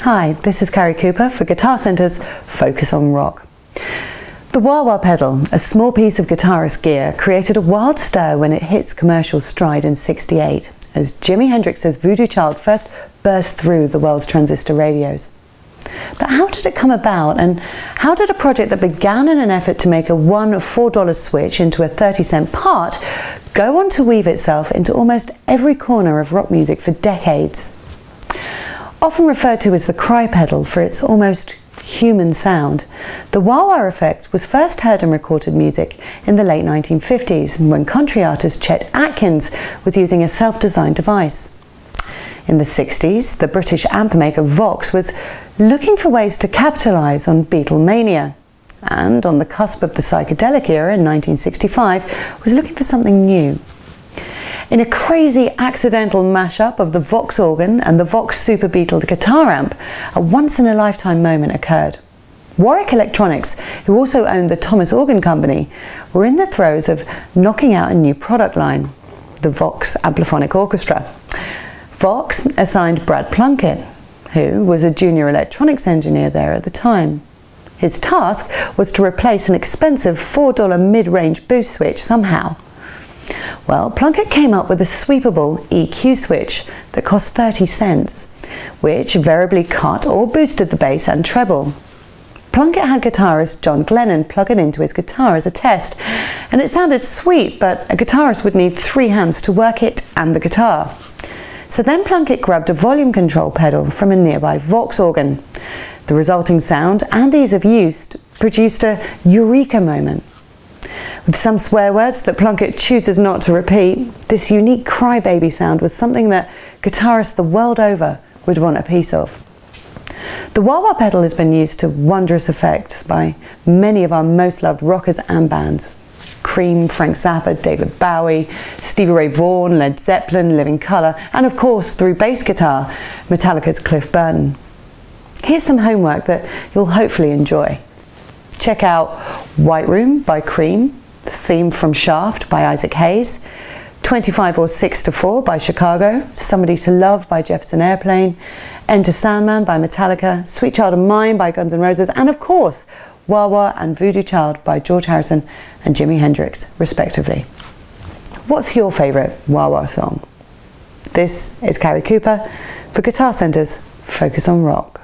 Hi, this is Carrie Cooper for Guitar Center's Focus on Rock. The wah-wah pedal, a small piece of guitarist gear, created a wild stir when it hit commercial stride in '68, as Jimi Hendrix's Voodoo Child first burst through the world's transistor radios. But how did it come about, and how did a project that began in an effort to make a $4 switch into a 30-cent part go on to weave itself into almost every corner of rock music for decades? Often referred to as the cry pedal for its almost human sound, the wah-wah effect was first heard in recorded music in the late 1950s when country artist Chet Atkins was using a self-designed device. In the 60s, the British amp maker Vox was looking for ways to capitalise on Beatlemania, and on the cusp of the psychedelic era in 1965 was looking for something new. In a crazy accidental mashup of the Vox organ and the Vox Super Beatle guitar amp, a once-in-a-lifetime moment occurred. Warwick Electronics, who also owned the Thomas Organ Company, were in the throes of knocking out a new product line, the Vox Ampliphonic Orchestra. Vox assigned Brad Plunkett, who was a junior electronics engineer there at the time. His task was to replace an expensive $4 mid-range boost switch somehow. Well, Plunkett came up with a sweepable EQ switch that cost 30 cents, which variably cut or boosted the bass and treble. Plunkett had guitarist John Glennon plug it into his guitar as a test, and it sounded sweet, but a guitarist would need 3 hands to work it and the guitar. So then Plunkett grabbed a volume control pedal from a nearby Vox organ. The resulting sound and ease of use produced a eureka moment. With some swear words that Plunkett chooses not to repeat, this unique crybaby sound was something that guitarists the world over would want a piece of. The wah-wah pedal has been used to wondrous effect by many of our most loved rockers and bands. Cream, Frank Zappa, David Bowie, Stevie Ray Vaughan, Led Zeppelin, Living Colour, and of course, through bass guitar, Metallica's Cliff Burton. Here's some homework that you'll hopefully enjoy. Check out White Room by Cream, the theme from Shaft by Isaac Hayes, 25 or 6 to 4 by Chicago, Somebody to Love by Jefferson Airplane, Enter Sandman by Metallica, Sweet Child of Mine by Guns N' Roses, and of course, Wah-Wah and Voodoo Child by George Harrison and Jimi Hendrix, respectively. What's your favourite wah-wah song? This is Carrie Cooper for Guitar Center's Focus on Rock.